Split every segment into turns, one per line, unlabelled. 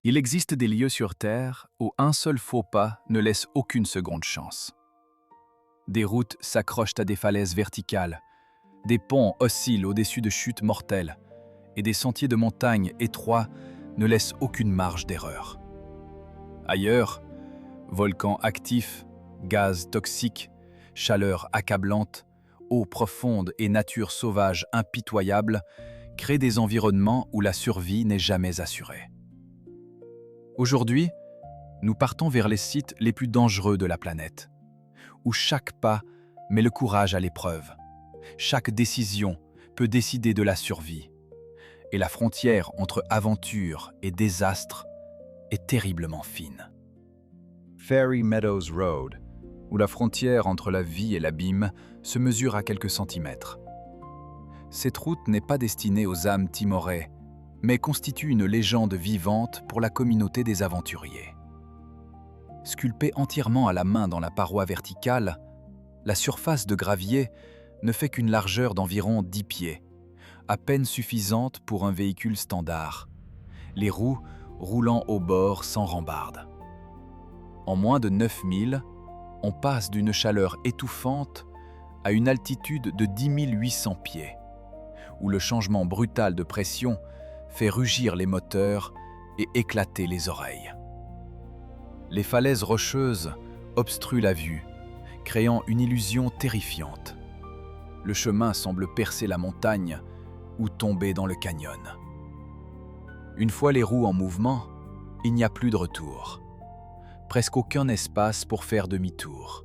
Il existe des lieux sur Terre où un seul faux pas ne laisse aucune seconde chance. Des routes s'accrochent à des falaises verticales, des ponts oscillent au-dessus de chutes mortelles, et des sentiers de montagne étroits ne laissent aucune marge d'erreur. Ailleurs, volcans actifs, gaz toxiques, chaleur accablante, eau profonde et nature sauvage impitoyable créent des environnements où la survie n'est jamais assurée. Aujourd'hui, nous partons vers les sites les plus dangereux de la planète, où chaque pas met le courage à l'épreuve. Chaque décision peut décider de la survie. Et la frontière entre aventure et désastre est terriblement fine. Fairy Meadows Road, où la frontière entre la vie et l'abîme se mesure à quelques centimètres. Cette route n'est pas destinée aux âmes timorées, mais constitue une légende vivante pour la communauté des aventuriers. Sculptée entièrement à la main dans la paroi verticale, la surface de gravier ne fait qu'une largeur d'environ 10 pieds, à peine suffisante pour un véhicule standard, les roues roulant au bord sans rambarde. En moins de 9000, on passe d'une chaleur étouffante à une altitude de 10 800 pieds, où le changement brutal de pression fait rugir les moteurs et éclater les oreilles. Les falaises rocheuses obstruent la vue, créant une illusion terrifiante. Le chemin semble percer la montagne ou tomber dans le canyon. Une fois les roues en mouvement, il n'y a plus de retour. Presque aucun espace pour faire demi-tour.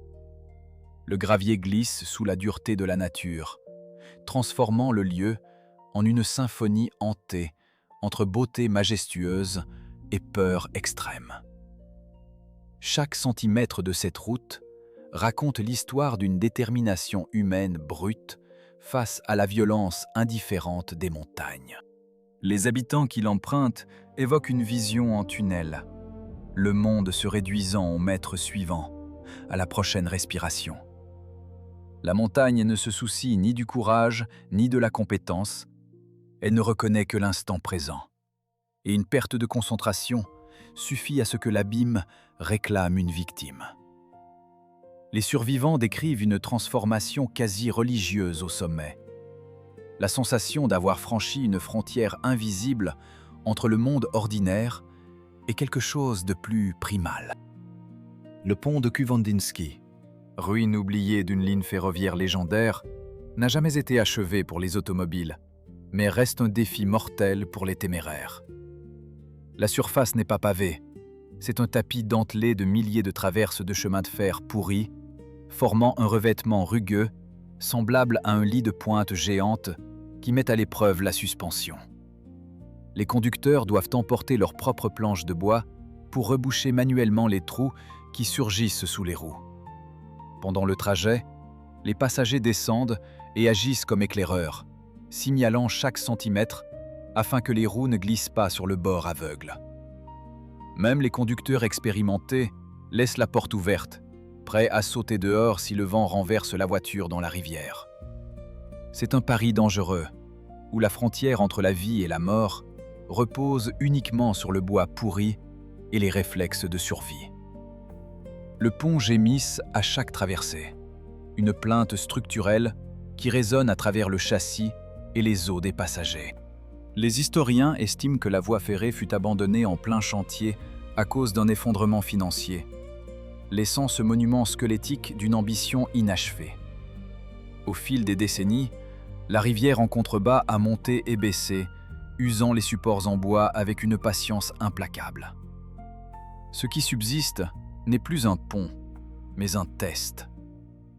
Le gravier glisse sous la dureté de la nature, transformant le lieu en une symphonie hantée entre beauté majestueuse et peur extrême. Chaque centimètre de cette route raconte l'histoire d'une détermination humaine brute face à la violence indifférente des montagnes. Les habitants qui l'empruntent évoquent une vision en tunnel, le monde se réduisant au mètre suivant, à la prochaine respiration. La montagne ne se soucie ni du courage, ni de la compétence, elle ne reconnaît que l'instant présent. Et une perte de concentration suffit à ce que l'abîme réclame une victime. Les survivants décrivent une transformation quasi religieuse au sommet. La sensation d'avoir franchi une frontière invisible entre le monde ordinaire et quelque chose de plus primal. Le pont de Kuvendinski, ruine oubliée d'une ligne ferroviaire légendaire, n'a jamais été achevé pour les automobiles, mais reste un défi mortel pour les téméraires. La surface n'est pas pavée, c'est un tapis dentelé de milliers de traverses de chemins de fer pourris, formant un revêtement rugueux, semblable à un lit de pointe géante qui met à l'épreuve la suspension. Les conducteurs doivent emporter leurs propres planches de bois pour reboucher manuellement les trous qui surgissent sous les roues. Pendant le trajet, les passagers descendent et agissent comme éclaireurs, signalant chaque centimètre afin que les roues ne glissent pas sur le bord aveugle. Même les conducteurs expérimentés laissent la porte ouverte, prêts à sauter dehors si le vent renverse la voiture dans la rivière. C'est un pari dangereux, où la frontière entre la vie et la mort repose uniquement sur le bois pourri et les réflexes de survie. Le pont gémisse à chaque traversée, une plainte structurelle qui résonne à travers le châssis et les os des passagers. Les historiens estiment que la voie ferrée fut abandonnée en plein chantier à cause d'un effondrement financier, laissant ce monument squelettique d'une ambition inachevée. Au fil des décennies, la rivière en contrebas a monté et baissé, usant les supports en bois avec une patience implacable. Ce qui subsiste n'est plus un pont, mais un test.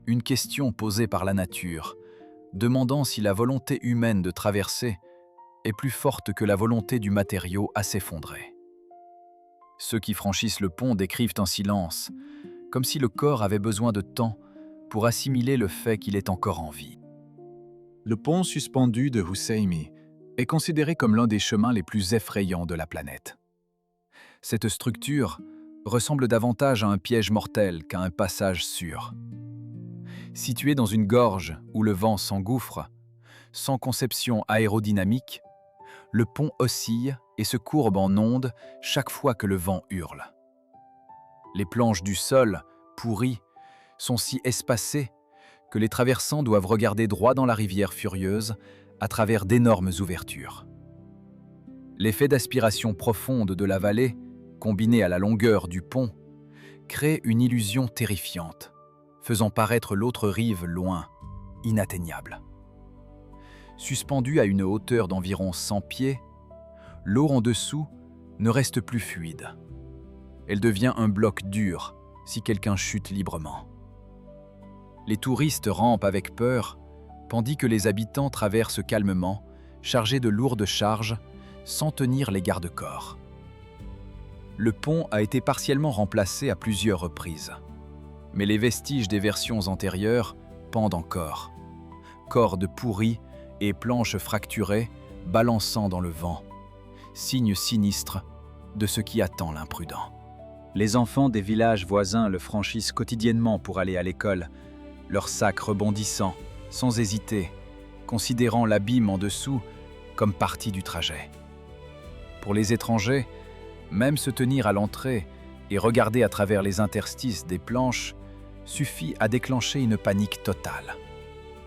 Une question posée par la nature, demandant si la volonté humaine de traverser est plus forte que la volonté du matériau à s'effondrer. Ceux qui franchissent le pont décrivent un silence, comme si le corps avait besoin de temps pour assimiler le fait qu'il est encore en vie. Le pont suspendu de Husseimi est considéré comme l'un des chemins les plus effrayants de la planète. Cette structure ressemble davantage à un piège mortel qu'à un passage sûr. Situé dans une gorge où le vent s'engouffre, sans conception aérodynamique, le pont oscille et se courbent en ondes chaque fois que le vent hurle. Les planches du sol, pourries, sont si espacées que les traversants doivent regarder droit dans la rivière furieuse à travers d'énormes ouvertures. L'effet d'aspiration profonde de la vallée, combiné à la longueur du pont, crée une illusion terrifiante, faisant paraître l'autre rive loin, inatteignable. Suspendue à une hauteur d'environ 100 pieds, l'eau en dessous ne reste plus fluide. Elle devient un bloc dur si quelqu'un chute librement. Les touristes rampent avec peur, tandis que les habitants traversent calmement, chargés de lourdes charges, sans tenir les garde-corps. Le pont a été partiellement remplacé à plusieurs reprises. Mais les vestiges des versions antérieures pendent encore. Cordes pourries et planches fracturées balançant dans le vent. Signe sinistre de ce qui attend l'imprudent. Les enfants des villages voisins le franchissent quotidiennement pour aller à l'école, leurs sacs rebondissant, sans hésiter, considérant l'abîme en dessous comme partie du trajet. Pour les étrangers, même se tenir à l'entrée et regarder à travers les interstices des planches suffit à déclencher une panique totale.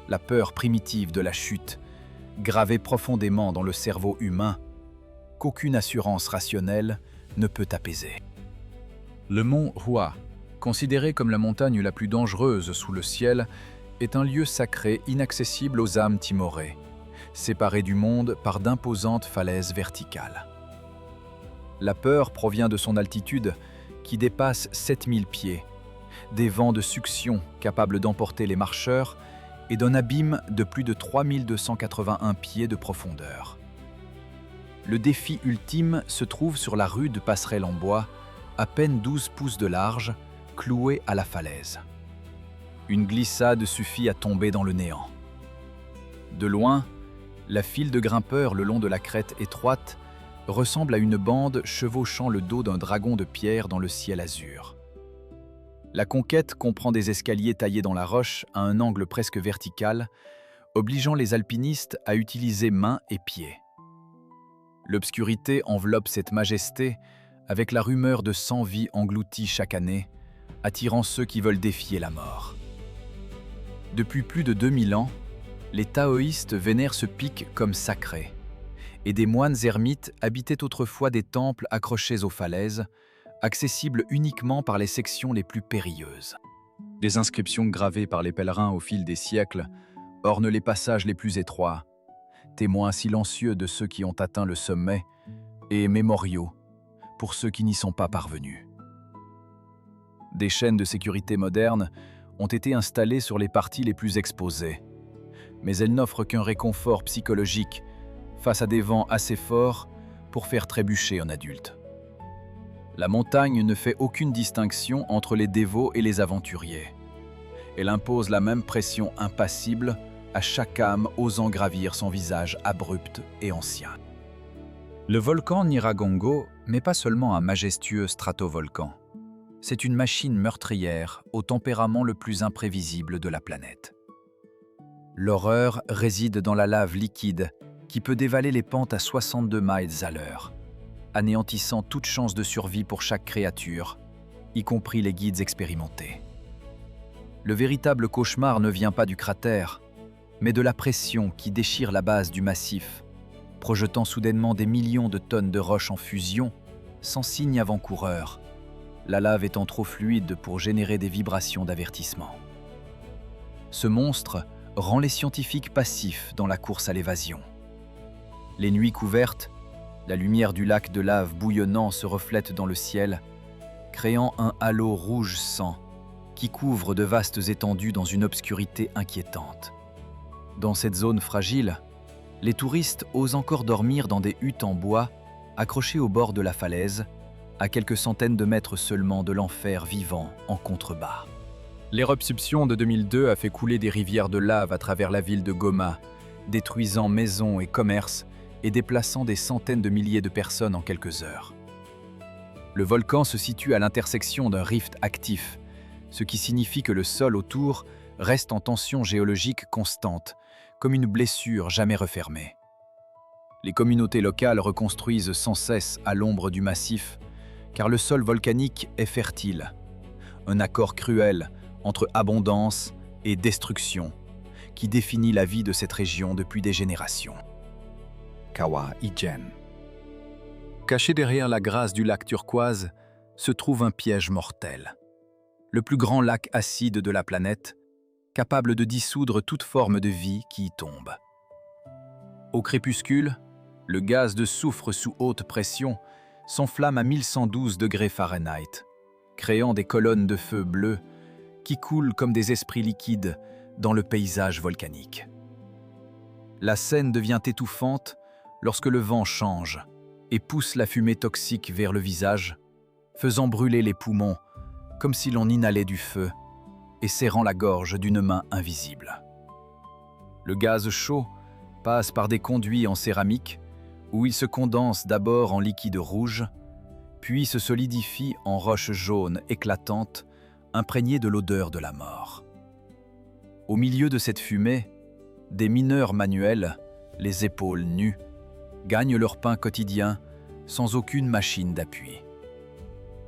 La peur primitive de la chute, gravée profondément dans le cerveau humain, qu'aucune assurance rationnelle ne peut apaiser. Le mont Hua, considéré comme la montagne la plus dangereuse sous le ciel, est un lieu sacré inaccessible aux âmes timorées, séparé du monde par d'imposantes falaises verticales. La peur provient de son altitude, qui dépasse 7000 pieds, des vents de succion capables d'emporter les marcheurs et d'un abîme de plus de 3281 pieds de profondeur. Le défi ultime se trouve sur la rude passerelle en bois, à peine 12 pouces de large, clouée à la falaise. Une glissade suffit à tomber dans le néant. De loin, la file de grimpeurs le long de la crête étroite ressemble à une bande chevauchant le dos d'un dragon de pierre dans le ciel azur. La conquête comprend des escaliers taillés dans la roche à un angle presque vertical, obligeant les alpinistes à utiliser mains et pieds. L'obscurité enveloppe cette majesté avec la rumeur de 100 vies englouties chaque année, attirant ceux qui veulent défier la mort. Depuis plus de 2000 ans, les taoïstes vénèrent ce pic comme sacré, et des moines ermites habitaient autrefois des temples accrochés aux falaises, accessibles uniquement par les sections les plus périlleuses. Des inscriptions gravées par les pèlerins au fil des siècles ornent les passages les plus étroits, témoins silencieux de ceux qui ont atteint le sommet et mémoriaux pour ceux qui n'y sont pas parvenus. Des chaînes de sécurité modernes ont été installées sur les parties les plus exposées, mais elles n'offrent qu'un réconfort psychologique face à des vents assez forts pour faire trébucher un adulte. La montagne ne fait aucune distinction entre les dévots et les aventuriers. Elle impose la même pression impassible à chaque âme osant gravir son visage abrupt et ancien. Le volcan Nyiragongo n'est pas seulement un majestueux stratovolcan. C'est une machine meurtrière au tempérament le plus imprévisible de la planète. L'horreur réside dans la lave liquide qui peut dévaler les pentes à 62 miles à l'heure, anéantissant toute chance de survie pour chaque créature, y compris les guides expérimentés. Le véritable cauchemar ne vient pas du cratère, mais de la pression qui déchire la base du massif, projetant soudainement des millions de tonnes de roches en fusion, sans signe avant-coureur, la lave étant trop fluide pour générer des vibrations d'avertissement. Ce monstre rend les scientifiques passifs dans la course à l'évasion. Les nuits couvertes, la lumière du lac de lave bouillonnant se reflète dans le ciel, créant un halo rouge sang qui couvre de vastes étendues dans une obscurité inquiétante. Dans cette zone fragile, les touristes osent encore dormir dans des huttes en bois accrochées au bord de la falaise, à quelques centaines de mètres seulement de l'enfer vivant en contrebas. L'éruption de 2002 a fait couler des rivières de lave à travers la ville de Goma, détruisant maisons et commerces et déplaçant des centaines de milliers de personnes en quelques heures. Le volcan se situe à l'intersection d'un rift actif, ce qui signifie que le sol autour reste en tension géologique constante, comme une blessure jamais refermée. Les communautés locales reconstruisent sans cesse à l'ombre du massif, car le sol volcanique est fertile. Un accord cruel entre abondance et destruction qui définit la vie de cette région depuis des générations. Kawa Ijen. Caché derrière la grâce du lac turquoise se trouve un piège mortel. Le plus grand lac acide de la planète, capable de dissoudre toute forme de vie qui y tombe. Au crépuscule, le gaz de soufre sous haute pression s'enflamme à 1112 degrés Fahrenheit, créant des colonnes de feu bleu qui coulent comme des esprits liquides dans le paysage volcanique. La scène devient étouffante lorsque le vent change et pousse la fumée toxique vers le visage, faisant brûler les poumons comme si l'on inhalait du feu et serrant la gorge d'une main invisible. Le gaz chaud passe par des conduits en céramique où il se condense d'abord en liquide rouge, puis se solidifie en roche jaune éclatante, imprégnée de l'odeur de la mort. Au milieu de cette fumée, des mineurs manuels, les épaules nues, gagnent leur pain quotidien sans aucune machine d'appui.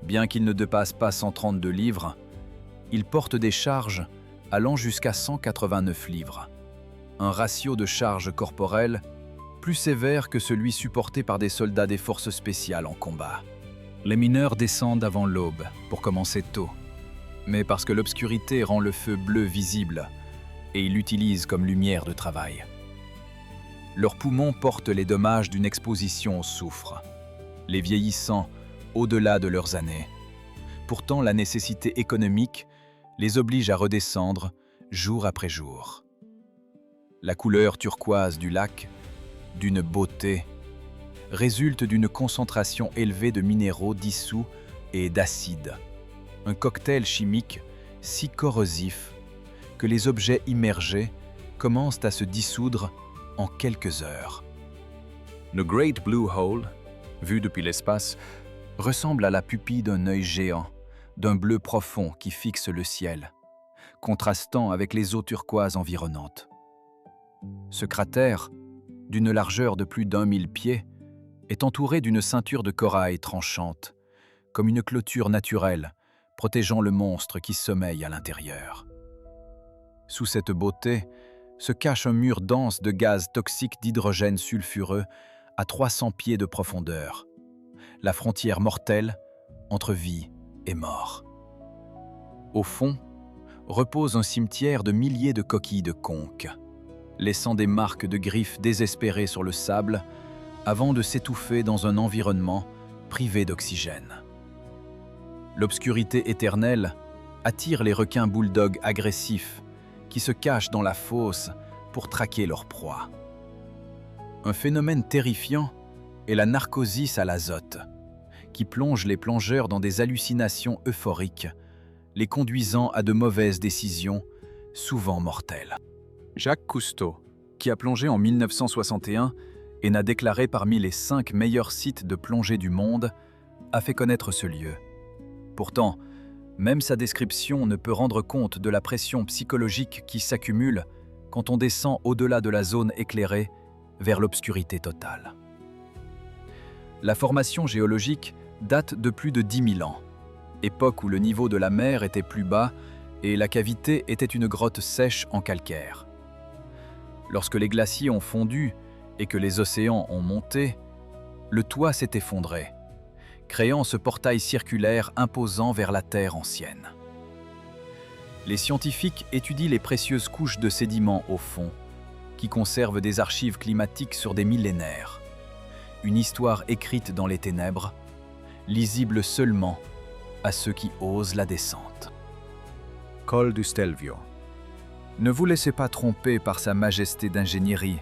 Bien qu'ils ne dépassent pas 132 livres, ils portent des charges allant jusqu'à 189 livres, un ratio de charge corporelle plus sévère que celui supporté par des soldats des forces spéciales en combat. Les mineurs descendent avant l'aube pour commencer tôt, mais parce que l'obscurité rend le feu bleu visible et ils l'utilisent comme lumière de travail. Leurs poumons portent les dommages d'une exposition au soufre, les vieillissant au-delà de leurs années. Pourtant, la nécessité économique les oblige à redescendre jour après jour. La couleur turquoise du lac, d'une beauté, résulte d'une concentration élevée de minéraux dissous et d'acide. Un cocktail chimique si corrosif que les objets immergés commencent à se dissoudre en quelques heures. Le Great Blue Hole, vu depuis l'espace, ressemble à la pupille d'un œil géant, d'un bleu profond qui fixe le ciel, contrastant avec les eaux turquoises environnantes. Ce cratère, d'une largeur de plus d'1000 pieds, est entouré d'une ceinture de corail tranchante, comme une clôture naturelle, protégeant le monstre qui sommeille à l'intérieur. Sous cette beauté se cache un mur dense de gaz toxique d'hydrogène sulfureux à 300 pieds de profondeur, la frontière mortelle entre vie et mort. Au fond, repose un cimetière de milliers de coquilles de conques, laissant des marques de griffes désespérées sur le sable avant de s'étouffer dans un environnement privé d'oxygène. L'obscurité éternelle attire les requins bulldogs agressifs qui se cachent dans la fosse pour traquer leur proie. Un phénomène terrifiant est la narcosis à l'azote, qui plonge les plongeurs dans des hallucinations euphoriques, les conduisant à de mauvaises décisions, souvent mortelles. Jacques Cousteau, qui a plongé en 1961 et n'a déclaré parmi les 5 meilleurs sites de plongée du monde, a fait connaître ce lieu. Pourtant, même sa description ne peut rendre compte de la pression psychologique qui s'accumule quand on descend au-delà de la zone éclairée vers l'obscurité totale. La formation géologique date de plus de 10 000 ans, époque où le niveau de la mer était plus bas et la cavité était une grotte sèche en calcaire. Lorsque les glaciers ont fondu et que les océans ont monté, le toit s'est effondré, créant ce portail circulaire imposant vers la Terre ancienne. Les scientifiques étudient les précieuses couches de sédiments au fond, qui conservent des archives climatiques sur des millénaires. Une histoire écrite dans les ténèbres, lisible seulement à ceux qui osent la descente. Col du Stelvio. Ne vous laissez pas tromper par sa majesté d'ingénierie,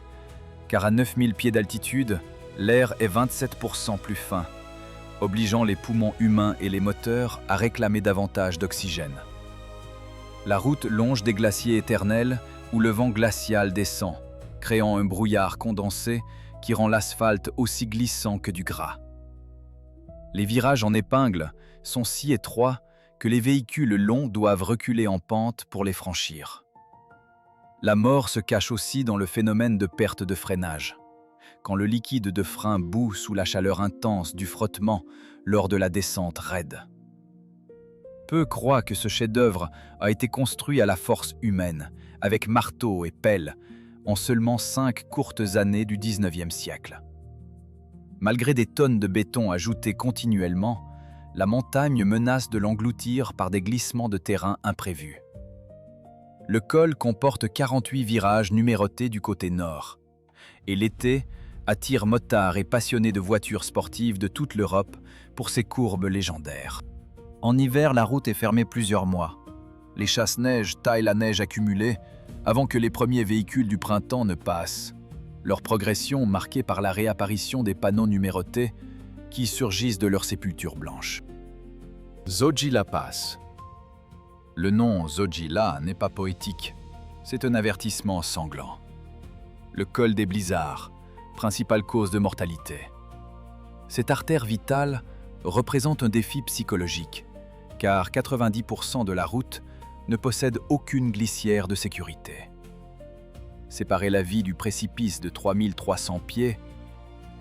car à 9000 pieds d'altitude, l'air est 27% plus fin, obligeant les poumons humains et les moteurs à réclamer davantage d'oxygène. La route longe des glaciers éternels où le vent glacial descend, créant un brouillard condensé qui rend l'asphalte aussi glissant que du gras. Les virages en épingle sont si étroits que les véhicules longs doivent reculer en pente pour les franchir. La mort se cache aussi dans le phénomène de perte de freinage. quand le liquide de frein bout sous la chaleur intense du frottement lors de la descente raide. Peu croient que ce chef-d'œuvre a été construit à la force humaine, avec marteau et pelle, en seulement 5 courtes années du XIXe siècle. Malgré des tonnes de béton ajoutées continuellement, la montagne menace de l'engloutir par des glissements de terrain imprévus. Le col comporte 48 virages numérotés du côté nord, et l'été attire motards et passionnés de voitures sportives de toute l'Europe pour ses courbes légendaires. En hiver, la route est fermée plusieurs mois. Les chasse-neige taillent la neige accumulée avant que les premiers véhicules du printemps ne passent, leur progression marquée par la réapparition des panneaux numérotés qui surgissent de leur sépulture blanche. Zogila Pass. Le nom Zogila n'est pas poétique, c'est un avertissement sanglant. Le col des blizzards, principale cause de mortalité. Cette artère vitale représente un défi psychologique, car 90% de la route ne possède aucune glissière de sécurité. Séparer la vie du précipice de 3300 pieds,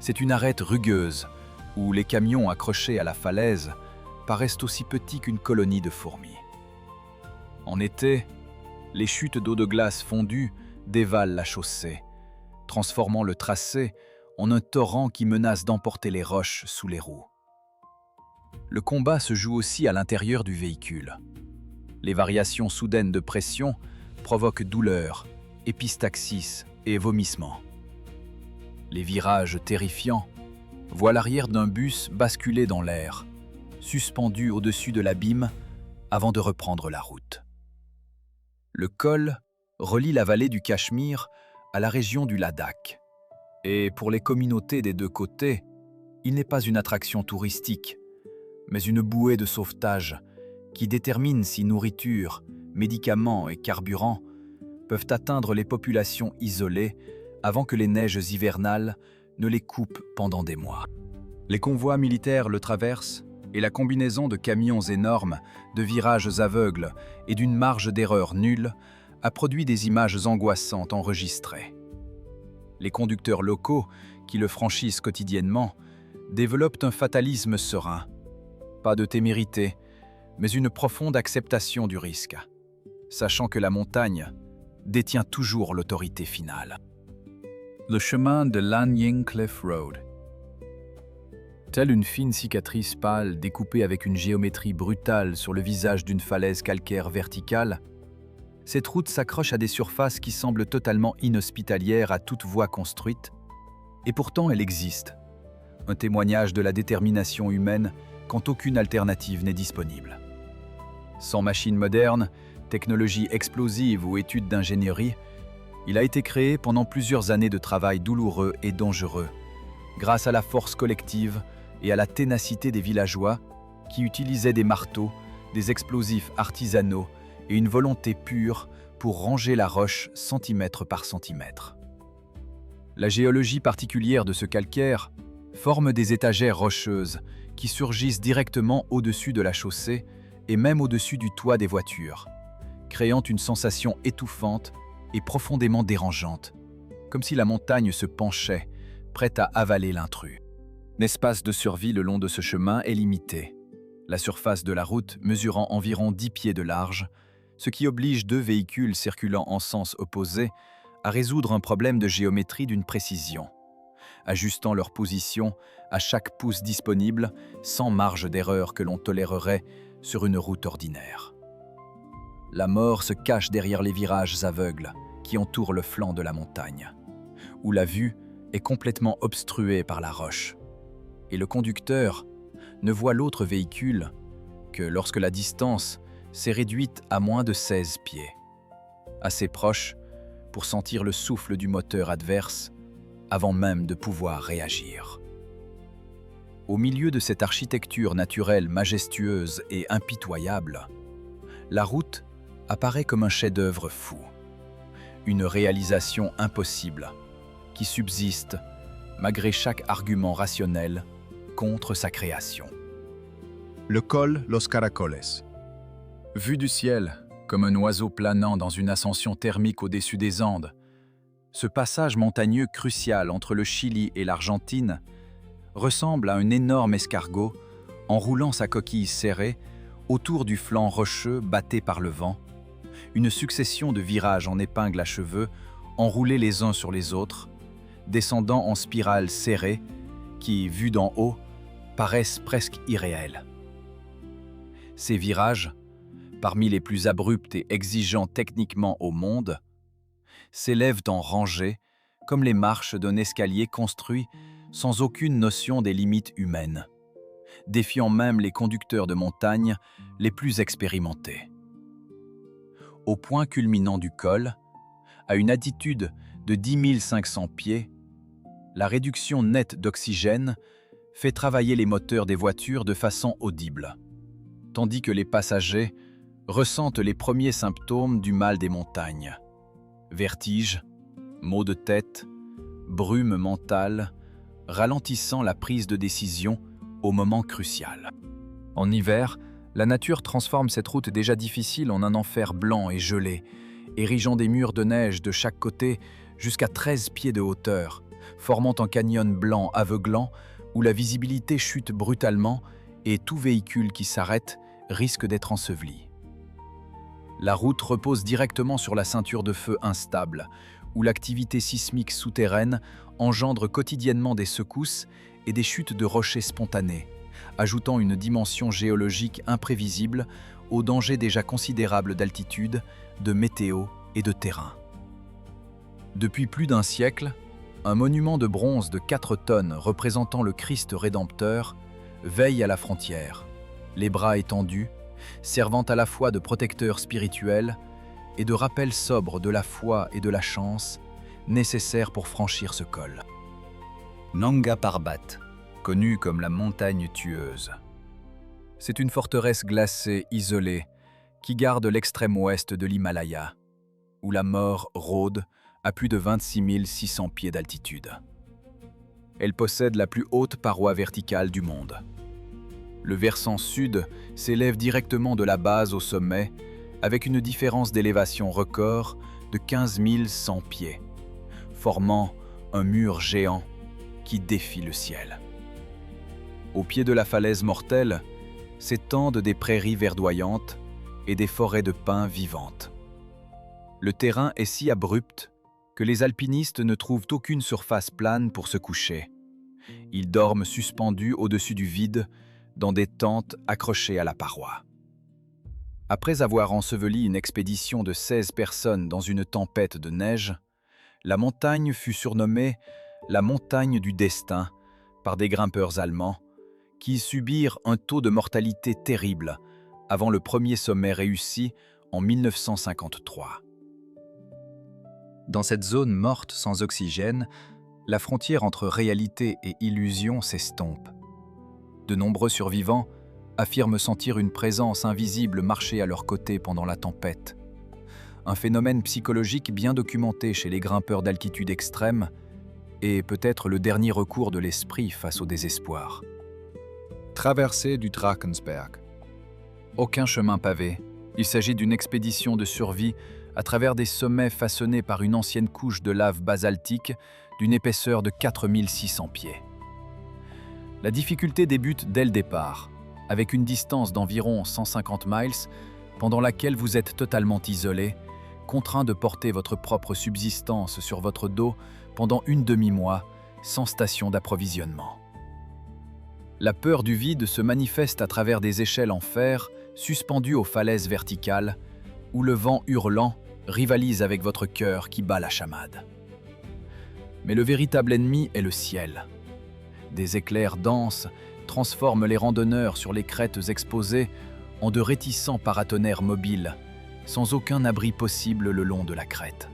c'est une arête rugueuse où les camions accrochés à la falaise paraissent aussi petits qu'une colonie de fourmis. En été, les chutes d'eau de glace fondue dévalent la chaussée, transformant le tracé en un torrent qui menace d'emporter les roches sous les roues. Le combat se joue aussi à l'intérieur du véhicule. Les variations soudaines de pression provoquent douleur, épistaxis et vomissements. Les virages terrifiants voient l'arrière d'un bus basculer dans l'air, suspendu au-dessus de l'abîme avant de reprendre la route. Le col relie la vallée du Cachemire à la région du Ladakh. Et pour les communautés des deux côtés, il n'est pas une attraction touristique, mais une bouée de sauvetage qui détermine si nourriture, médicaments et carburant peuvent atteindre les populations isolées avant que les neiges hivernales ne les coupent pendant des mois. Les convois militaires le traversent et la combinaison de camions énormes, de virages aveugles et d'une marge d'erreur nulle a produit des images angoissantes enregistrées. Les conducteurs locaux, qui le franchissent quotidiennement, développent un fatalisme serein. Pas de témérité, mais une profonde acceptation du risque, sachant que la montagne détient toujours l'autorité finale. Le chemin de Lanying Cliff Road. Telle une fine cicatrice pâle découpée avec une géométrie brutale sur le visage d'une falaise calcaire verticale, cette route s'accroche à des surfaces qui semblent totalement inhospitalières à toute voie construite, et pourtant elle existe, un témoignage de la détermination humaine quand aucune alternative n'est disponible. Sans machines modernes, technologie explosive ou études d'ingénierie, il a été créé pendant plusieurs années de travail douloureux et dangereux, grâce à la force collective et à la ténacité des villageois qui utilisaient des marteaux, des explosifs artisanaux et une volonté pure pour ranger la roche centimètre par centimètre. La géologie particulière de ce calcaire forme des étagères rocheuses qui surgissent directement au-dessus de la chaussée et même au-dessus du toit des voitures, créant une sensation étouffante et profondément dérangeante, comme si la montagne se penchait, prête à avaler l'intrus. L'espace de survie le long de ce chemin est limité, la surface de la route mesurant environ 10 pieds de large, ce qui oblige deux véhicules circulant en sens opposé à résoudre un problème de géométrie d'une précision, ajustant leur position à chaque pouce disponible sans marge d'erreur que l'on tolérerait sur une route ordinaire. La mort se cache derrière les virages aveugles qui entourent le flanc de la montagne, où la vue est complètement obstruée par la roche, et le conducteur ne voit l'autre véhicule que lorsque la distance s'est réduite à moins de 16 pieds, assez proche pour sentir le souffle du moteur adverse avant même de pouvoir réagir. Au milieu de cette architecture naturelle majestueuse et impitoyable, la route apparaît comme un chef-d'œuvre fou, une réalisation impossible qui subsiste malgré chaque argument rationnel contre sa création.
Le col Los Caracoles.
Vu du ciel, comme un oiseau planant dans une ascension thermique au-dessus des Andes, Ce passage montagneux crucial entre le Chili et l'Argentine ressemble à un énorme escargot enroulant sa coquille serrée autour du flanc rocheux batté par le vent, une succession de virages en épingles à cheveux enroulés les uns sur les autres, descendant en spirale serrée qui, vus d'en haut, paraissent presque irréels. Ces virages, parmi les plus abrupts et exigeants techniquement au monde, s'élèvent en rangées comme les marches d'un escalier construit sans aucune notion des limites humaines, défiant même les conducteurs de montagne les plus expérimentés. Au point culminant du col, à une altitude de 10 500 pieds, la réduction nette d'oxygène fait travailler les moteurs des voitures de façon audible, tandis que les passagers ressentent les premiers symptômes du mal des montagnes. Vertige, maux de tête, brume mentale, ralentissant la prise de décision au moment crucial. En hiver, la nature transforme cette route déjà difficile en un enfer blanc et gelé, érigeant des murs de neige de chaque côté jusqu'à 13 pieds de hauteur, formant un canyon blanc aveuglant où la visibilité chute brutalement et tout véhicule qui s'arrête risque d'être enseveli. La route repose directement sur la ceinture de feu instable, où l'activité sismique souterraine engendre quotidiennement des secousses et des chutes de rochers spontanées, ajoutant une dimension géologique imprévisible aux dangers déjà considérables d'altitude, de météo et de terrain. Depuis plus d'un siècle, un monument de bronze de 4 tonnes représentant le Christ rédempteur veille à la frontière, les bras étendus, servant à la fois de protecteur spirituel et de rappel sobre de la foi et de la chance nécessaires pour franchir ce col. Nanga Parbat, connue comme la montagne tueuse. C'est une forteresse glacée isolée qui garde l'extrême ouest de l'Himalaya, où la mort rôde à plus de 26 600 pieds d'altitude. Elle possède la plus haute paroi verticale du monde. Le versant sud s'élève directement de la base au sommet, avec une différence d'élévation record de 15 100 pieds, formant un mur géant qui défie le ciel. Au pied de la falaise mortelle s'étendent des prairies verdoyantes et des forêts de pins vivantes. Le terrain est si abrupt que les alpinistes ne trouvent aucune surface plane pour se coucher. Ils dorment suspendus au-dessus du vide dans des tentes accrochées à la paroi. Après avoir enseveli une expédition de 16 personnes dans une tempête de neige, la montagne fut surnommée la montagne du destin par des grimpeurs allemands qui subirent un taux de mortalité terrible avant le premier sommet réussi en 1953. Dans cette zone morte sans oxygène, la frontière entre réalité et illusion s'estompe. De nombreux survivants affirment sentir une présence invisible marcher à leur côté pendant la tempête. Un phénomène psychologique bien documenté chez les grimpeurs d'altitude extrême et peut-être le dernier recours de l'esprit face au désespoir. Traversée du Drakensberg. Aucun chemin pavé, il s'agit d'une expédition de survie à travers des sommets façonnés par une ancienne couche de lave basaltique d'une épaisseur de 4600 pieds. La difficulté débute dès le départ, avec une distance d'environ 150 miles, pendant laquelle vous êtes totalement isolé, contraint de porter votre propre subsistance sur votre dos pendant une demi-mois, sans station d'approvisionnement. La peur du vide se manifeste à travers des échelles en fer suspendues aux falaises verticales, où le vent hurlant rivalise avec votre cœur qui bat la chamade. Mais le véritable ennemi est le ciel. Des éclairs denses transforment les randonneurs sur les crêtes exposées en de réticents paratonnerres mobiles, sans aucun abri possible le long de la crête.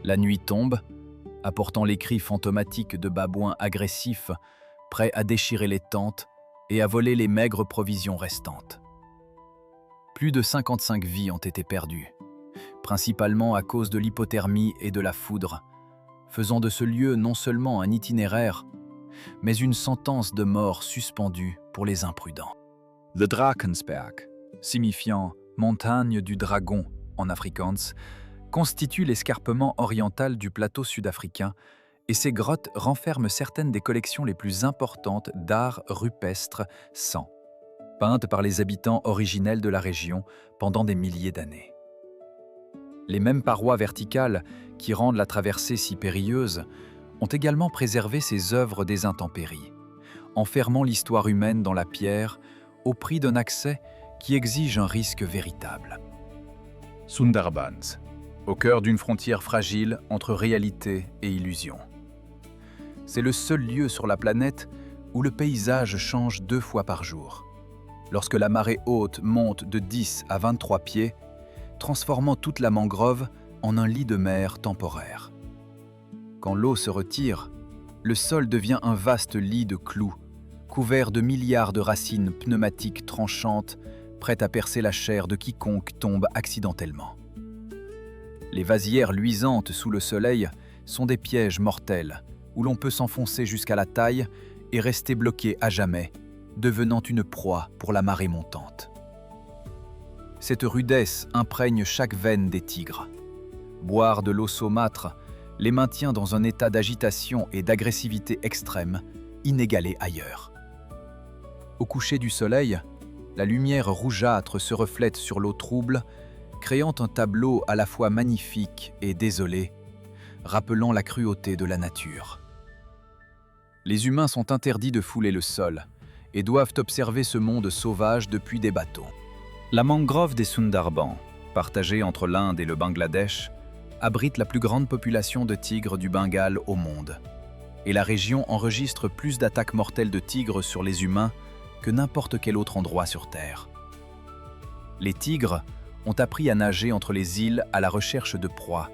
La nuit tombe, apportant les cris fantomatiques de babouins agressifs, prêts à déchirer les tentes et à voler les maigres provisions restantes. Plus de 55 vies ont été perdues, principalement à cause de l'hypothermie et de la foudre, faisant de ce lieu non seulement un itinéraire, mais une sentence de mort suspendue pour les imprudents. Le Drakensberg, signifiant « montagne du dragon » en afrikaans, constitue l'escarpement oriental du plateau sud-africain et ces grottes renferment certaines des collections les plus importantes d'art rupestre sans, peintes par les habitants originels de la région pendant des milliers d'années. Les mêmes parois verticales qui rendent la traversée si périlleuse ont également préservé ces œuvres des intempéries, enfermant l'histoire humaine dans la pierre au prix d'un accès qui exige un risque véritable.
Sundarbans.
Au cœur d'une frontière fragile entre réalité et illusion. C'est le seul lieu sur la planète où le paysage change 2 fois par jour. Lorsque la marée haute monte de 10 à 23 pieds, transformant toute la mangrove en un lit de mer temporaire. Quand l'eau se retire, le sol devient un vaste lit de clous, couvert de milliards de racines pneumatiques tranchantes, prêtes à percer la chair de quiconque tombe accidentellement. Les vasières luisantes sous le soleil sont des pièges mortels, où l'on peut s'enfoncer jusqu'à la taille et rester bloqué à jamais, devenant une proie pour la marée montante. Cette rudesse imprègne chaque veine des tigres. Boire de l'eau saumâtre les maintient dans un état d'agitation et d'agressivité extrême, inégalé ailleurs. Au coucher du soleil, la lumière rougeâtre se reflète sur l'eau trouble, créant un tableau à la fois magnifique et désolé, rappelant la cruauté de la nature. Les humains sont interdits de fouler le sol et doivent observer ce monde sauvage depuis des bateaux. La mangrove des Sundarbans, partagée entre l'Inde et le Bangladesh, abrite la plus grande population de tigres du Bengale au monde. Et la région enregistre plus d'attaques mortelles de tigres sur les humains que n'importe quel autre endroit sur Terre. Les tigres ont appris à nager entre les îles à la recherche de proies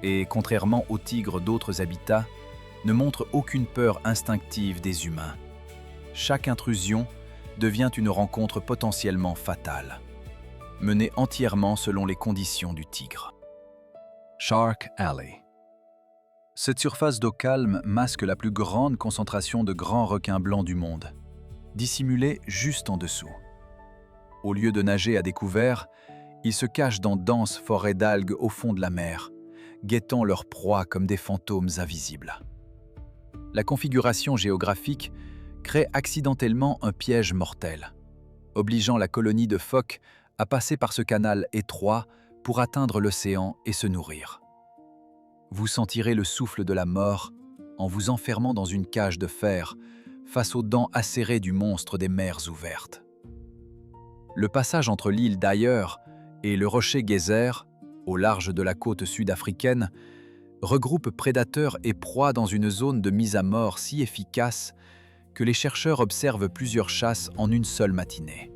et, contrairement aux tigres d'autres habitats, ne montrent aucune peur instinctive des humains. Chaque intrusion devient une rencontre potentiellement fatale, menée entièrement selon les conditions du tigre.
Shark Alley.
Cette surface d'eau calme masque la plus grande concentration de grands requins blancs du monde, dissimulés juste en dessous. Au lieu de nager à découvert, ils se cachent dans denses forêts d'algues au fond de la mer, guettant leurs proies comme des fantômes invisibles. La configuration géographique crée accidentellement un piège mortel, obligeant la colonie de phoques à passer par ce canal étroit pour atteindre l'océan et se nourrir. Vous sentirez le souffle de la mort en vous enfermant dans une cage de fer face aux dents acérées du monstre des mers ouvertes. Le passage entre l'île d'Ailleurs et le rocher Geyser, au large de la côte sud-africaine, regroupe prédateurs et proies dans une zone de mise à mort si efficace que les chercheurs observent plusieurs chasses en une seule matinée.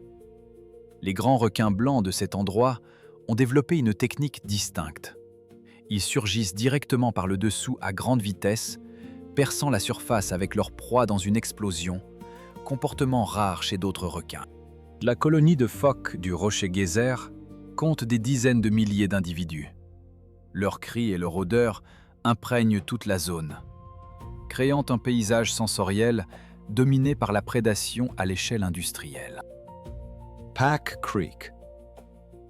Les grands requins blancs de cet endroit ont développé une technique distincte. Ils surgissent directement par le dessous à grande vitesse, perçant la surface avec leur proie dans une explosion, comportement rare chez d'autres requins. La colonie de phoques du rocher Geyser compte des dizaines de milliers d'individus. Leurs cris et leur odeur imprègnent toute la zone, créant un paysage sensoriel dominé par la prédation à l'échelle industrielle.
Pack Creek.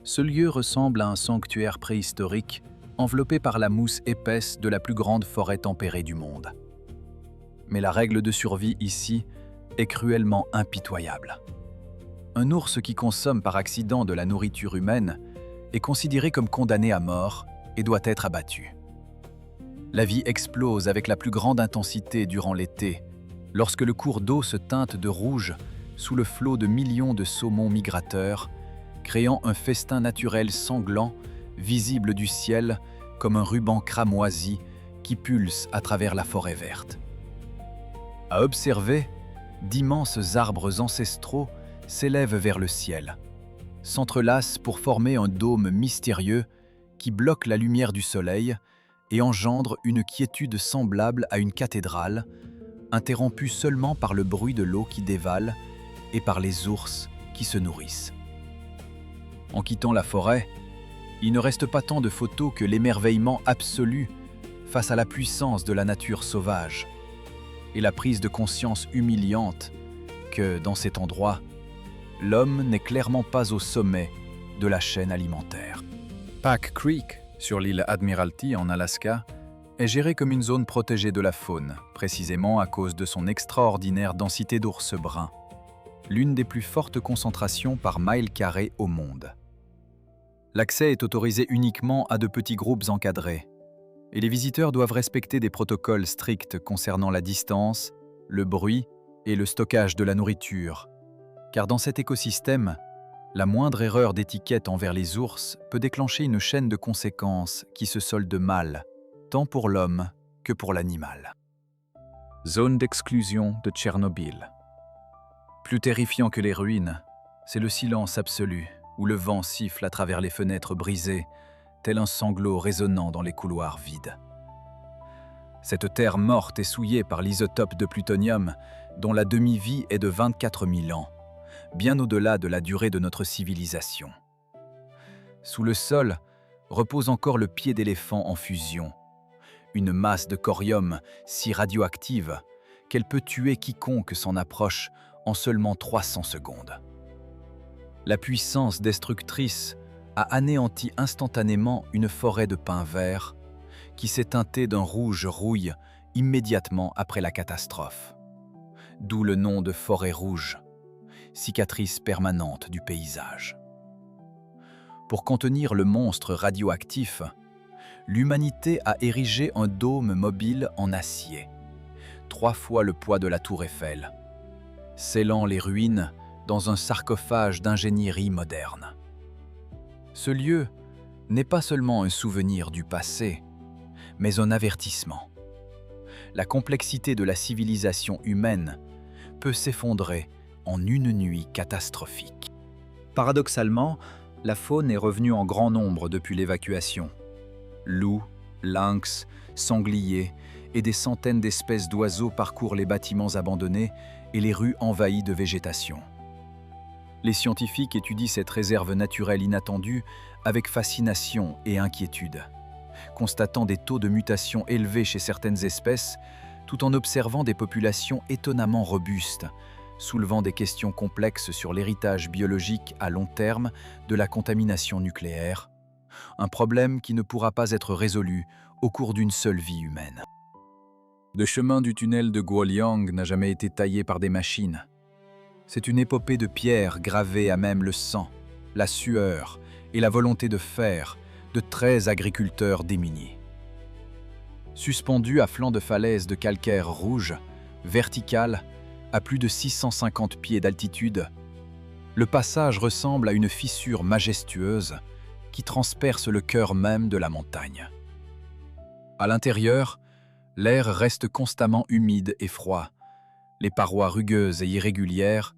Ce lieu ressemble à un sanctuaire préhistorique enveloppé par la mousse épaisse de la plus grande forêt tempérée du monde. Mais la règle de survie ici est cruellement impitoyable. Un ours qui consomme par accident de la nourriture humaine est considéré comme condamné à mort et doit être abattu. La vie explose avec la plus grande intensité durant l'été, lorsque le cours d'eau se teinte de rouge sous le flot de millions de saumons migrateurs, créant un festin naturel sanglant, visible du ciel comme un ruban cramoisi qui pulse à travers la forêt verte. À observer, d'immenses arbres ancestraux s'élèvent vers le ciel, s'entrelacent pour former un dôme mystérieux qui bloque la lumière du soleil et engendre une quiétude semblable à une cathédrale, interrompue seulement par le bruit de l'eau qui dévale et par les ours qui se nourrissent. En quittant la forêt, il ne reste pas tant de photos que l'émerveillement absolu face à la puissance de la nature sauvage et la prise de conscience humiliante que, dans cet endroit, l'homme n'est clairement pas au sommet de la chaîne alimentaire.
Pack Creek.
sur l'île Admiralty en Alaska, est gérée comme une zone protégée de la faune, précisément à cause de son extraordinaire densité d'ours bruns, l'une des plus fortes concentrations par mile carré au monde. L'accès est autorisé uniquement à de petits groupes encadrés, et les visiteurs doivent respecter des protocoles stricts concernant la distance, le bruit et le stockage de la nourriture, car dans cet écosystème, la moindre erreur d'étiquette envers les ours peut déclencher une chaîne de conséquences qui se solde mal, tant pour l'homme que pour l'animal. Zone d'exclusion de Tchernobyl. Plus terrifiant que les ruines, c'est le silence absolu, où le vent siffle à travers les fenêtres brisées, tel un sanglot résonnant dans les couloirs vides. Cette terre morte est souillée par l'isotope de plutonium, dont la demi-vie est de 24 000 ans, bien au-delà de la durée de notre civilisation. Sous le sol repose encore le pied d'éléphant en fusion, une masse de corium si radioactive qu'elle peut tuer quiconque s'en approche en seulement 300 secondes. La puissance destructrice a anéanti instantanément une forêt de pins verts qui s'est teintée d'un rouge rouille immédiatement après la catastrophe. D'où le nom de forêt rouge, cicatrice permanente du paysage. Pour contenir le monstre radioactif, l'humanité a érigé un dôme mobile en acier, 3 fois le poids de la tour Eiffel, scellant les ruines dans un sarcophage d'ingénierie moderne. Ce lieu n'est pas seulement un souvenir du passé, mais un avertissement. La complexité de la civilisation humaine peut s'effondrer en une nuit catastrophique. Paradoxalement, la faune est revenue en grand nombre depuis l'évacuation. Loups, lynx, sangliers et des centaines d'espèces d'oiseaux parcourent les bâtiments abandonnés et les rues envahies de végétation. Les scientifiques étudient cette réserve naturelle inattendue avec fascination et inquiétude, constatant des taux de mutation élevés chez certaines espèces, tout en observant des populations étonnamment robustes, soulevant des questions complexes sur l'héritage biologique à long terme de la contamination nucléaire, un problème qui ne pourra pas être résolu au cours d'une seule vie humaine. Le chemin du tunnel de Guoliang n'a jamais été taillé par des machines. C'est une épopée de pierres gravées à même le sang, la sueur et la volonté de faire de 13 agriculteurs démunis. Suspendu à flanc de falaise de calcaire rouge, vertical, à plus de 650 pieds d'altitude, le passage ressemble à une fissure majestueuse qui transperce le cœur même de la montagne. À l'intérieur, l'air reste constamment humide et froid. Les parois rugueuses et irrégulières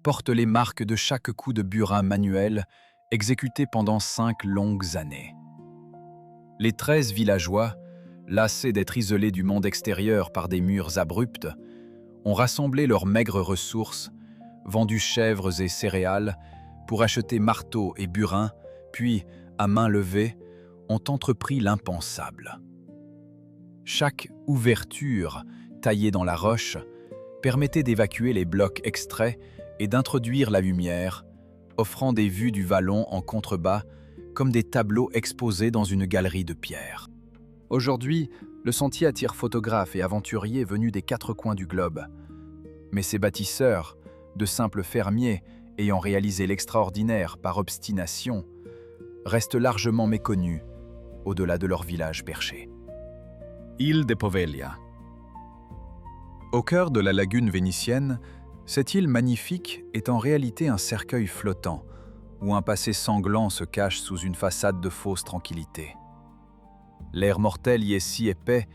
portent les marques de chaque coup de burin manuel exécuté pendant 5 longues années. Les 13 villageois, lassés d'être isolés du monde extérieur par des murs abrupts, ont rassemblé leurs maigres ressources, vendu chèvres et céréales, pour acheter marteaux et burins, puis, à main levée, ont entrepris l'impensable. Chaque ouverture, taillée dans la roche, permettait d'évacuer les blocs extraits et d'introduire la lumière, offrant des vues du vallon en contrebas comme des tableaux exposés dans une galerie de pierre. Aujourd'hui, le sentier attire photographes et aventuriers venus des 4 coins du globe. Mais ces bâtisseurs, de simples fermiers ayant réalisé l'extraordinaire par obstination, restent largement méconnus au-delà de leur village perché. Île de Poveglia. Au cœur de la lagune vénitienne, cette île magnifique est en réalité un cercueil flottant, où un passé sanglant se cache sous une façade de fausse tranquillité. L'air mortel y est si épais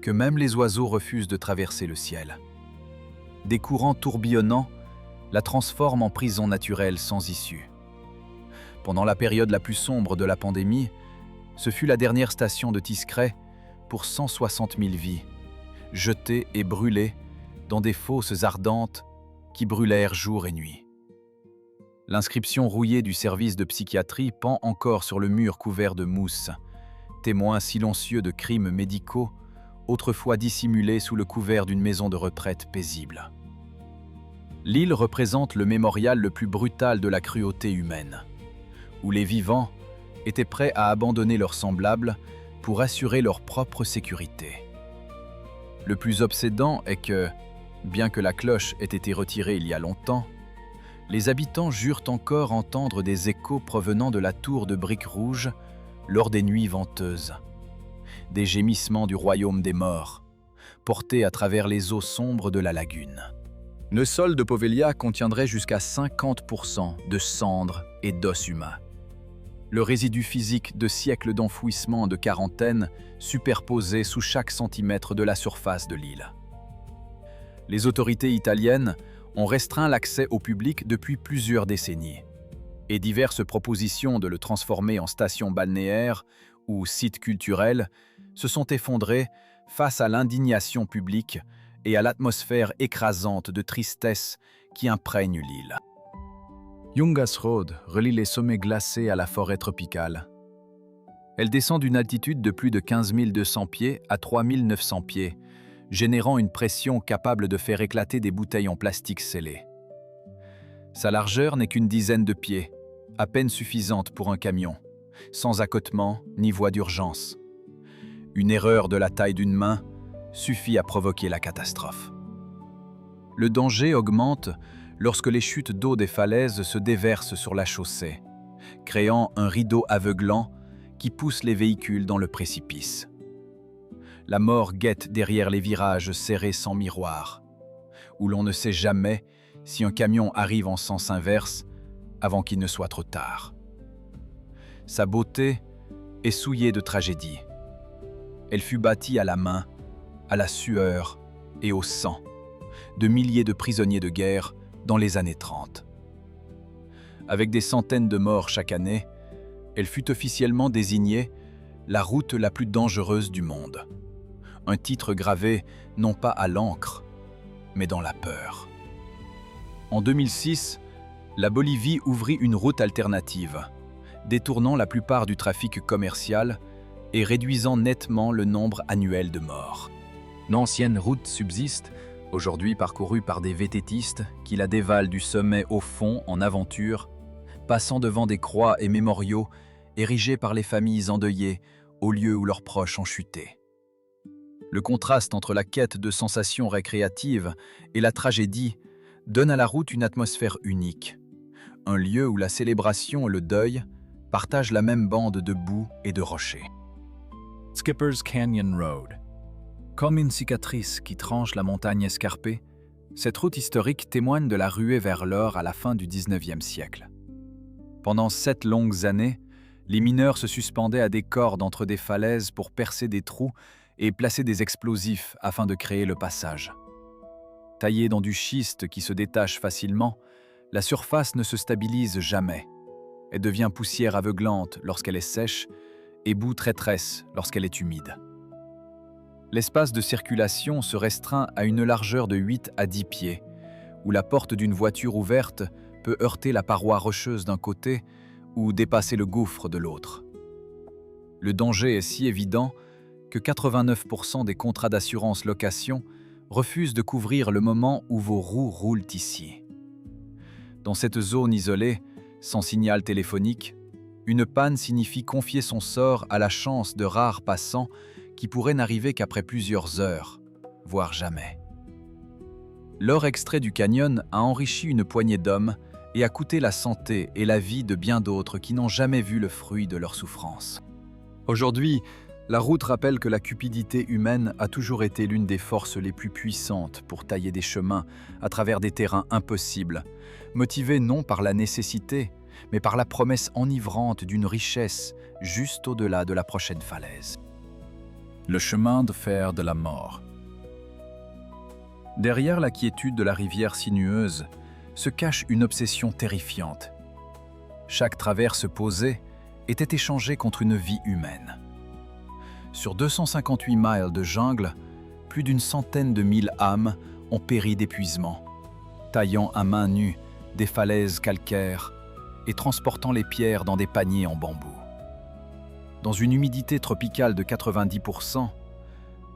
que même les oiseaux refusent de traverser le ciel. Des courants tourbillonnants la transforment en prison naturelle sans issue. Pendant la période la plus sombre de la pandémie, ce fut la dernière station de Tiscray pour 160 000 vies, jetées et brûlées dans des fosses ardentes qui brûlèrent jour et nuit. L'inscription rouillée du service de psychiatrie pend encore sur le mur couvert de mousse, témoin silencieux de crimes médicaux, autrefois dissimulés sous le couvert d'une maison de retraite paisible. L'île représente le mémorial le plus brutal de la cruauté humaine, où les vivants, étaient prêts à abandonner leurs semblables pour assurer leur propre sécurité. Le plus obsédant est que, bien que la cloche ait été retirée il y a longtemps, les habitants jurent encore entendre des échos provenant de la tour de briques rouges lors des nuits venteuses. Des gémissements du royaume des morts, portés à travers les eaux sombres de la lagune. Le sol de Poveglia contiendrait jusqu'à 50% de cendres et d'os humains. Le résidu physique de siècles d'enfouissement de quarantaine superposé sous chaque centimètre de la surface de l'île. Les autorités italiennes ont restreint l'accès au public depuis plusieurs décennies, et diverses propositions de le transformer en station balnéaire ou site culturel se sont effondrées face à l'indignation publique et à l'atmosphère écrasante de tristesse qui imprègne l'île. Ljungasråd relie les sommets glacés à la forêt tropicale. Elle descend d'une altitude de plus de 15 200 pieds à 3 900 pieds, générant une pression capable de faire éclater des bouteilles en plastique scellées. Sa largeur n'est qu'une dizaine de pieds, à peine suffisante pour un camion, sans accotement ni voie d'urgence. Une erreur de la taille d'une main suffit à provoquer la catastrophe. Le danger augmente lorsque les chutes d'eau des falaises se déversent sur la chaussée, créant un rideau aveuglant qui pousse les véhicules dans le précipice. La mort guette derrière les virages serrés sans miroir, où l'on ne sait jamais si un camion arrive en sens inverse avant qu'il ne soit trop tard. Sa beauté est souillée de tragédie. Elle fut bâtie à la main, à la sueur et au sang de milliers de prisonniers de guerre dans les années 30. Avec des centaines de morts chaque année, elle fut officiellement désignée la route la plus dangereuse du monde. Un titre gravé non pas à l'encre, mais dans la peur. En 2006, la Bolivie ouvrit une route alternative, détournant la plupart du trafic commercial et réduisant nettement le nombre annuel de morts. L'ancienne route subsiste, aujourd'hui parcourue par des vététistes qui la dévalent du sommet au fond en aventure, passant devant des croix et mémoriaux érigés par les familles endeuillées au lieu où leurs proches ont chuté. Le contraste entre la quête de sensations récréatives et la tragédie donne à la route une atmosphère unique, un lieu où la célébration et le deuil partagent la même bande de boue et de rochers. Skipper's Canyon Road. Comme une cicatrice qui tranche la montagne escarpée, cette route historique témoigne de la ruée vers l'or à la fin du 19e siècle. Pendant 7 longues années, les mineurs se suspendaient à des cordes entre des falaises pour percer des trous et placer des explosifs afin de créer le passage. Taillée dans du schiste qui se détache facilement, la surface ne se stabilise jamais. Elle devient poussière aveuglante lorsqu'elle est sèche et boue traîtresse lorsqu'elle est humide. L'espace de circulation se restreint à une largeur de 8 à 10 pieds, où la porte d'une voiture ouverte peut heurter la paroi rocheuse d'un côté ou dépasser le gouffre de l'autre. Le danger est si évident que 89% des contrats d'assurance location refusent de couvrir le moment où vos roues roulent ici. Dans cette zone isolée, sans signal téléphonique, une panne signifie confier son sort à la chance de rares passants qui pourraient n'arriver qu'après plusieurs heures, voire jamais. L'or extrait du canyon a enrichi une poignée d'hommes et a coûté la santé et la vie de bien d'autres qui n'ont jamais vu le fruit de leur souffrance. Aujourd'hui, la route rappelle que la cupidité humaine a toujours été l'une des forces les plus puissantes pour tailler des chemins à travers des terrains impossibles, motivés non par la nécessité, mais par la promesse enivrante d'une richesse juste au-delà de la prochaine falaise. Le chemin de fer de la mort. Derrière la quiétude de la rivière sinueuse se cache une obsession terrifiante. Chaque traverse posée était échangée contre une vie humaine. Sur 258 miles de jungle, plus d'une centaine de mille âmes ont péri d'épuisement, taillant à main nue des falaises calcaires et transportant les pierres dans des paniers en bambou. Dans une humidité tropicale de 90%,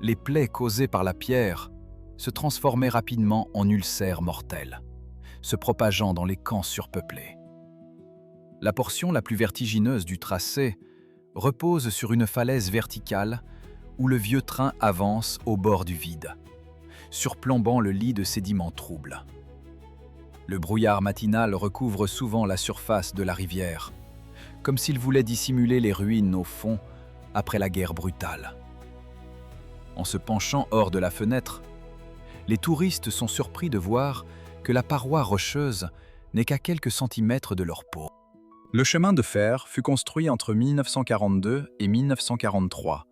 les plaies causées par la pierre se transformaient rapidement en ulcères mortels, se propageant dans les camps surpeuplés. La portion la plus vertigineuse du tracé repose sur une falaise verticale où le vieux train avance au bord du vide, surplombant le lit de sédiments troubles. Le brouillard matinal recouvre souvent la surface de la rivière, comme s'il voulait dissimuler les ruines au fond après la guerre brutale. En se penchant hors de la fenêtre, les touristes sont surpris de voir que la paroi rocheuse n'est qu'à quelques centimètres de leur peau. Le chemin de fer fut construit entre 1942 et 1943,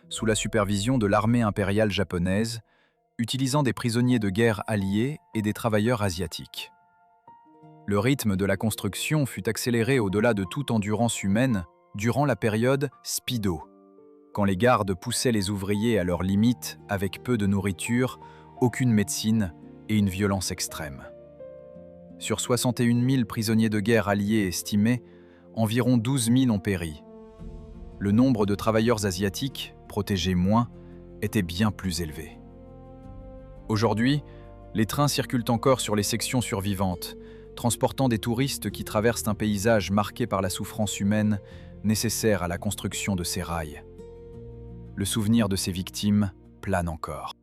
sous la supervision de l'armée impériale japonaise, utilisant des prisonniers de guerre alliés et des travailleurs asiatiques. Le rythme de la construction fut accéléré au-delà de toute endurance humaine durant la période Speedo, quand les gardes poussaient les ouvriers à leurs limites avec peu de nourriture, aucune médecine et une violence extrême. Sur 61 000 prisonniers de guerre alliés estimés, environ 12 000 ont péri. Le nombre de travailleurs asiatiques, protégés moins, était bien plus élevé. Aujourd'hui, les trains circulent encore sur les sections survivantes, transportant des touristes qui traversent un paysage marqué par la souffrance humaine nécessaire à la construction de ces rails. Le souvenir de ces victimes plane encore.